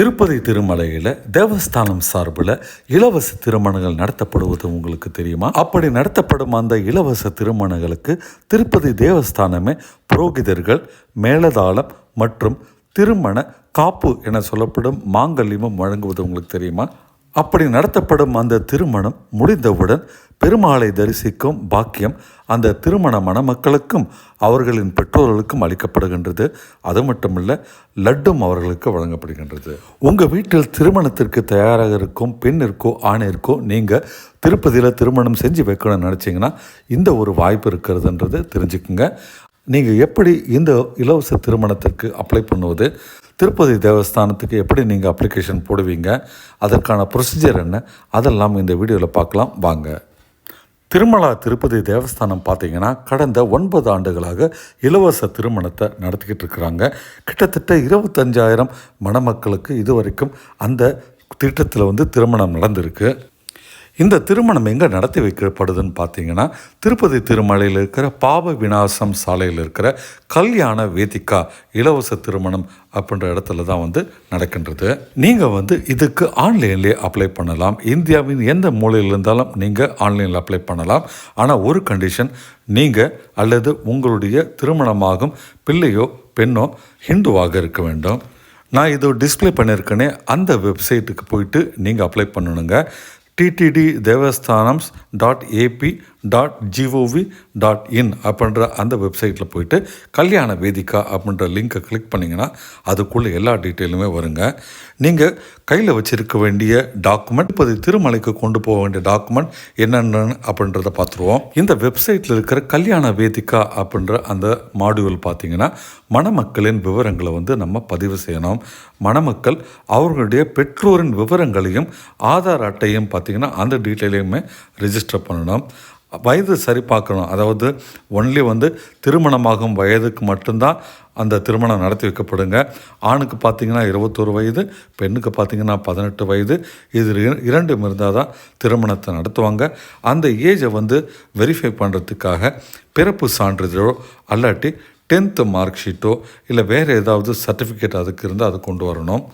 திருப்பதி திருமலையில் தேவஸ்தானம் சார்பில் இலவச திருமணங்கள் நடத்தப்படுவது உங்களுக்கு தெரியுமா? அப்படி நடத்தப்படும் அந்த இலவச திருமணங்களுக்கு திருப்பதி தேவஸ்தானமே புரோகிதர்கள், மேலதாளம் மற்றும் திருமண காப்பு என சொல்லப்படும் மாங்கல்யமும் வழங்குவது உங்களுக்கு தெரியுமா? அப்படி நடத்தப்படும் அந்த திருமணம் முடிந்தவுடன் பெருமாளை தரிசிக்கும் பாக்கியம் அந்த திருமண மணமக்களுக்கும் அவர்களின் பெற்றோர்களுக்கும் அளிக்கப்படுகின்றது. அது மட்டுமல்ல, லட்டும் அவர்களுக்கு வழங்கப்படுகின்றது. உங்கள் வீட்டில் திருமணத்திற்கு தயாராக இருக்கும் பெண்ணிற்கோ ஆணிற்கோ நீங்கள் திருப்பதியில் திருமணம் செஞ்சு வைக்கணும்னு நினச்சிங்கன்னா இந்த ஒரு வாய்ப்பு இருக்கிறதுன்றது தெரிஞ்சுக்குங்க. நீங்கள் எப்படி இந்த இலவச திருமணத்திற்கு அப்ளை பண்ணுவது, திருப்பதி தேவஸ்தானத்துக்கு எப்படி நீங்கள் அப்ளிகேஷன் போடுவீங்க, அதற்கான ப்ரொசீஜர் என்ன, அதெல்லாம் இந்த வீடியோவில் பார்க்கலாம் வாங்க. திருமலா திருப்பதி தேவஸ்தானம் பார்த்திங்கன்னா கடந்த 9 ஆண்டுகளாக இலவச திருமணத்தை நடத்திக்கிட்டு இருக்கிறாங்க. கிட்டத்தட்ட 25,000 மணமக்களுக்கு இதுவரைக்கும் அந்த திட்டத்தில் திருமணம் நடந்திருக்கு. இந்த திருமணம் எங்கே நடத்தி வைக்கப்படுதுன்னு பார்த்தீங்கன்னா, திருப்பதி திருமலையில் இருக்கிற பாப விநாசம் சாலையில் இருக்கிற கல்யாண வேதிக்கா இலவச திருமணம் அப்படின்ற இடத்துல தான் நடக்கின்றது. நீங்கள் இதுக்கு ஆன்லைன்லேயே அப்ளை பண்ணலாம். இந்தியாவின் எந்த மூலையில் இருந்தாலும் நீங்கள் ஆன்லைனில் அப்ளை பண்ணலாம். ஆனால் ஒரு கண்டிஷன், நீங்கள் அல்லது உங்களுடைய திருமணமாகும் பிள்ளையோ பெண்ணோ ஹிந்துவாக இருக்க வேண்டும். நான் இது டிஸ்பிளே பண்ணியிருக்கேனே அந்த வெப்சைட்டுக்கு போயிட்டு நீங்கள் அப்ளை பண்ணணுங்க. ttdevasthanams.ap.gov.in அப்படின்ற அந்த வெப்சைட்டில் போயிட்டு கல்யாண வேதிக்கா அப்படின்ற லிங்கை கிளிக் பண்ணிங்கன்னா அதுக்குள்ளே எல்லா டீட்டெயிலுமே வருங்க. நீங்கள் கையில் வச்சுருக்க வேண்டிய டாக்குமெண்ட், இப்போ திருமலைக்கு கொண்டு போக வேண்டிய டாக்குமெண்ட் என்னென்னு அப்படின்றத பார்த்துருவோம். இந்த வெப்சைட்டில் இருக்கிற கல்யாண வேதிக்கா அப்படின்ற அந்த மாடியூல் பார்த்திங்கன்னா மணமக்களின் விவரங்களை நம்ம பதிவு செய்யணும். மணமக்கள் அவர்களுடைய பெற்றோரின் விவரங்களையும் ஆதார் அட்டையும் பார்த்திங்கன்னா அந்த டீட்டெயிலையுமே ரெஜிஸ்டர் பண்ணணும். வயது சரி பார்க்கணும். அதாவது ஒன்லி திருமணமாகும் வயதுக்கு மட்டும்தான் அந்த திருமணம் நடத்தி வைக்கப்படுங்க. ஆணுக்கு பார்த்திங்கன்னா 21 வயது, பெண்ணுக்கு பார்த்திங்கன்னா 18 வயது. இது இரண்டும் இருந்தால் தான் திருமணத்தை நடத்துவாங்க. அந்த ஏஜை வெரிஃபை பண்ணுறதுக்காக பிறப்பு சான்றிதழோ அல்லாட்டி 10th மார்க் ஷீட்டோ இல்லை வேறு ஏதாவது சர்டிஃபிகேட் அதுக்கு இருந்தால் அது கொண்டு வரணும்.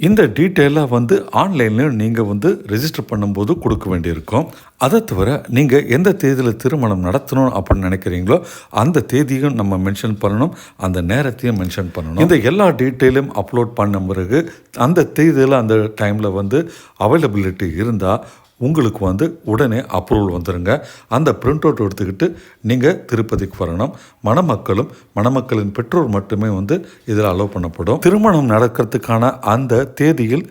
இந்த டீட்டெயிலாக ஆன்லைன்லேயும் நீங்கள் ரெஜிஸ்டர் பண்ணும்போது கொடுக்க வேண்டியிருக்கும். அதை தவிர நீங்கள் எந்த தேதியில் திருமணம் நடத்தணும் அப்படின்னு நினைக்கிறீங்களோ அந்த தேதியும் நம்ம மென்ஷன் பண்ணணும், அந்த நேரத்தையும் மென்ஷன் பண்ணணும். இந்த எல்லா டீட்டெயிலும் அப்லோட் பண்ண பிறகு அந்த தேதியில் அந்த டைமில் அவைலபிலிட்டி இருந்தால் உங்களுக்கு உடனே அப்ரூவல் வந்துடுங்க. அந்த பிரிண்ட் அவுட் எடுத்துக்கிட்டு நீங்கள் திருப்பதிக்கு வரணும். மணமக்களின் பெற்றோர் மட்டுமே இதில் அலோவ் பண்ணப்படும். திருமணம் நடக்கிறதுக்கான அந்த தேதியில்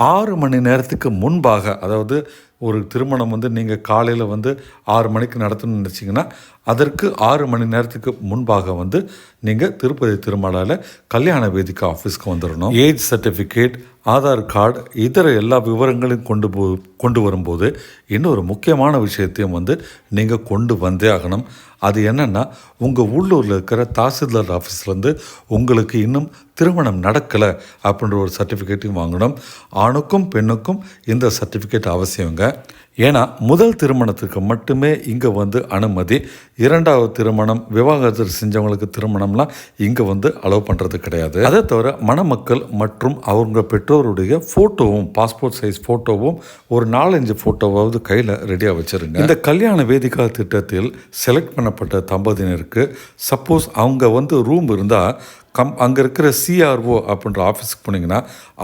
6 மணி நேரத்துக்கு முன்பாக, அதாவது ஒரு திருமணம் நீங்கள் காலையில் 6 மணிக்கு நடத்தணும்னு நினச்சிங்கன்னா அதற்கு 6 மணி நேரத்துக்கு முன்பாக நீங்கள் திருப்பதி திருமலையில் கல்யாண வேதிக்கா ஆஃபீஸ்க்கு வந்துடணும். ஏஜ் சர்டிஃபிகேட், ஆதார் கார்டு, இதர எல்லா விவரங்களையும் கொண்டு வரும்போது இன்னொரு முக்கியமான விஷயத்தையும் நீங்கள் கொண்டு வந்தே ஆகணும். அது என்னென்னா, உங்கள் உள்ளூரில் இருக்கிற தாசில்தார் ஆஃபீஸ்லேருந்து உங்களுக்கு இன்னும் திருமணம் நடக்கலை அப்படின்ற ஒரு சர்டிஃபிகேட்டையும் வாங்கணும். ஆணுக்கும் பெண்ணுக்கும் இந்த சர்டிஃபிகேட் அவசியங்க. ஏன்னா முதல் திருமணத்துக்கு மட்டுமே இங்கே அனுமதி. 2வது திருமணம், விவாகரத்து செஞ்சவங்களுக்கு திருமணம்லாம் இங்கே அலோவ் பண்ணுறது கிடையாது. அதை தவிர மணமக்கள் மற்றும் அவங்க பெற்றோருடைய ஃபோட்டோவும், பாஸ்போர்ட் சைஸ் ஃபோட்டோவும் ஒரு 4-5 ஃபோட்டோவாவது கையில் ரெடியாக வச்சுருங்க. இந்த கல்யாண வேதிக்கா திட்டத்தில் செலக்ட் பண்ணப்பட்ட தம்பதியினருக்கு சப்போஸ் அவங்க ரூம் இருந்தால் அங்கே இருக்கிற CRO அப்படின்ற ஆஃபீஸுக்கு போனீங்கன்னா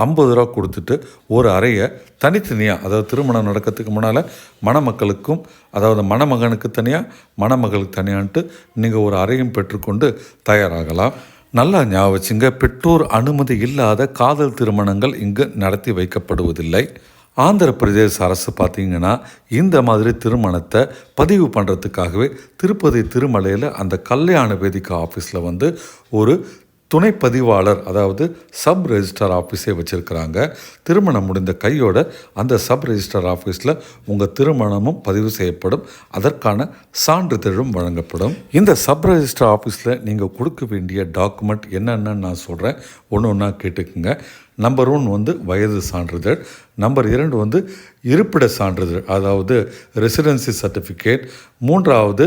50 ரூபா கொடுத்துட்டு ஒரு அறையை தனித்தனியாக, அதாவது திருமணம் நடக்கிறதுக்கு முன்னால் மணமக்களுக்கும், அதாவது மணமகனுக்கு தனியாக மணமகளுக்கு தனியான்ட்டு நீங்கள் ஒரு அறையும் பெற்றுக்கொண்டு தயாராகலாம். நல்லா ஞாபகம் வச்சுங்க, பெற்றோர் அனுமதி இல்லாத காதல் திருமணங்கள் இங்கு நடத்தி வைக்கப்படுவதில்லை. ஆந்திர பிரதேச அரசு பார்த்திங்கன்னா இந்த மாதிரி திருமணத்தை பதிவு பண்ணுறதுக்காகவே திருப்பதி திருமலையில் அந்த கல்யாண வேதிக்கா ஆஃபீஸில் ஒரு துணை பதிவாளர், அதாவது சப் ரெஜிஸ்ட்ரார் ஆஃபீஸே வச்சுருக்கிறாங்க. திருமணம் முடிந்த கையோட அந்த சப் ரெஜிஸ்ட்ரார் ஆஃபீஸில் உங்கள் திருமணமும் பதிவு செய்யப்படும், அதற்கான சான்றிதழும் வழங்கப்படும். இந்த சப் ரெஜிஸ்ட்ரார் ஆஃபீஸில் நீங்கள் கொடுக்க வேண்டிய டாக்குமெண்ட் என்னென்னு நான் சொல்கிறேன், ஒன்று ஒன்றா கேட்டுக்குங்க. நம்பர் 1 வயது சான்றிதழ். நம்பர் 2 இருப்பிட சான்றிதழ், அதாவது ரெசிடென்சி சர்டிஃபிகேட். 3வது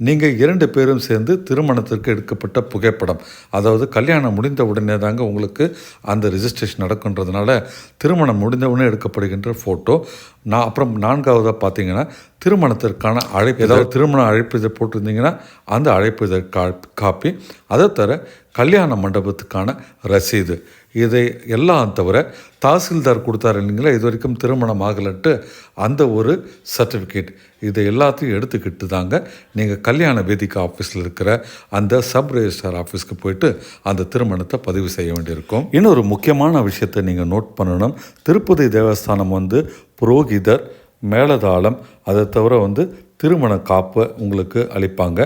நீங்கள் 2 பேரும் சேர்ந்து திருமணத்திற்கு எடுக்கப்பட்ட புகைப்படம், அதாவது கல்யாணம் முடிந்த உடனே தாங்க உங்களுக்கு அந்த ரிஜிஸ்ட்ரேஷன் நடக்குன்றதுனால திருமணம் முடிந்த உடனே எடுக்கப்படுகின்ற ஃபோட்டோ. அப்புறம் 4வதாக பார்த்தீங்கன்னா திருமணத்திற்கான அழைப்பு, ஏதாவது திருமண அழைப்பு இதை போட்டிருந்தீங்கன்னா அந்த அழைப்பு இதை காப்பி, அதை தவிர கல்யாண மண்டபத்துக்கான ரசீது, இதை எல்லாம் தவிர தாசில்தார் கொடுத்தாரு இல்லைங்களா இது வரைக்கும் திருமணம் ஆகலன்ட்டு அந்த ஒரு சர்டிஃபிகேட், இதை எல்லாத்தையும் எடுத்துக்கிட்டு தாங்க நீங்கள் கல்யாண வேதிக்கா ஆஃபீஸில் இருக்கிற அந்த சப் ரெஜிஸ்ட்ரார் ஆஃபீஸ்க்கு போயிட்டு அந்த திருமணத்தை பதிவு செய்ய வேண்டியிருக்கும். இன்னொரு முக்கியமான விஷயத்தை நீங்கள் நோட் பண்ணணும். திருப்பதி தேவஸ்தானம் புரோகிதர், மேளதாளம், அதை தவிர திருமண காப்பை உங்களுக்கு அளிப்பாங்க.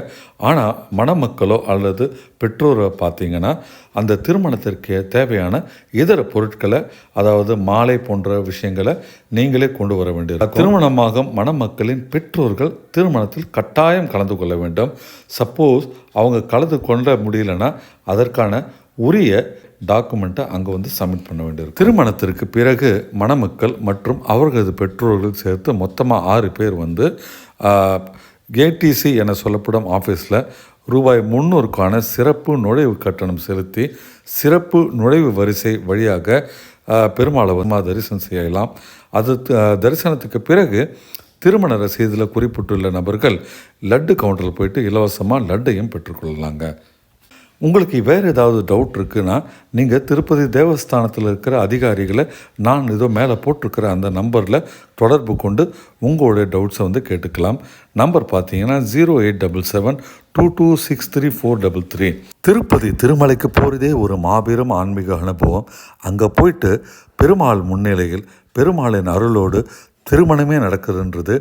ஆனால் மணமக்களோ அல்லது பெற்றோரை பார்த்தீங்கன்னா அந்த திருமணத்திற்கு தேவையான இதர பொருட்களை, அதாவது மாலை போன்ற விஷயங்களை நீங்களே கொண்டு வர வேண்டியது. திருமணமாகும் மணமக்களின் பெற்றோர்கள் திருமணத்தில் கட்டாயம் கலந்து கொள்ள வேண்டும். சப்போஸ் அவங்க கலந்து கொள்ள முடியலன்னா அதற்கான உரிய டாக்குமெண்ட்டை அங்கே சப்மிட் பண்ண வேண்டியிருக்கும். திருமணத்திற்கு பிறகு மணமக்கள் மற்றும் அவர்களது பெற்றோர்கள் சேர்த்து மொத்தமாக 6 பேர் ஏடிசி என சொல்லப்படும் ஆஃபீஸில் ரூபாய் 300க்கான சிறப்பு நுழைவு கட்டணம் செலுத்தி சிறப்பு நுழைவு வரிசை வழியாக பெருமாளை தரிசனம் செய்யலாம். அது தரிசனத்துக்கு பிறகு திருமண ரசீதில் குறிப்பிட்டுள்ள நபர்கள் லட்டு கவுண்டரில் போயிட்டு இலவசமாக லட்டையும் பெற்றுக்கொள்ளலாங்க. உங்களுக்கு வேறு ஏதாவது டவுட் இருக்குன்னா நீங்கள் திருப்பதி தேவஸ்தானத்தில் இருக்கிற அதிகாரிகளை நான் ஏதோ மேலே போட்டிருக்கிற அந்த நம்பரில் தொடர்பு கொண்டு உங்களுடைய டவுட்ஸை கேட்டுக்கலாம். நம்பர் பார்த்தீங்கன்னா 0877226343. திருப்பதி திருமலைக்கு போகிறதே ஒரு மாபெரும் ஆன்மீக அனுபவம். அங்கே போயிட்டு பெருமாள் முன்னிலையில் பெருமாளின் அருளோடு திருமணமே நடக்குதுன்றது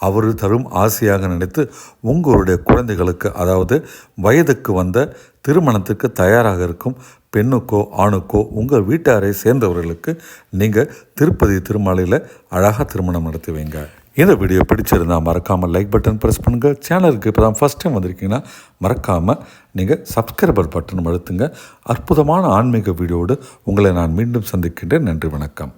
அவர் தரும் ஆசையாக நினைத்து உங்களுடைய குழந்தைகளுக்கு, அதாவது வயதுக்கு வந்த திருமணத்துக்கு தயாராக இருக்கும் பெண்ணுக்கோ ஆணுக்கோ உங்கள் வீட்டாரை சேர்ந்தவர்களுக்கு நீங்கள் திருப்பதி திருமலையில் அழகாக திருமணம் நடத்தி வைங்க. இந்த வீடியோ பிடிச்சிருந்தால் மறக்காமல் லைக் பட்டன் ப்ரெஸ் பண்ணுங்கள். சேனலுக்கு இப்போ தான் ஃபஸ்ட் டைம் வந்திருக்கீங்கன்னா மறக்காமல் நீங்கள் சப்ஸ்கிரைபர் பட்டன் அழுத்துங்க. அற்புதமான ஆன்மீக வீடியோடு உங்களை நான் மீண்டும் சந்திக்கின்றேன். நன்றி, வணக்கம்.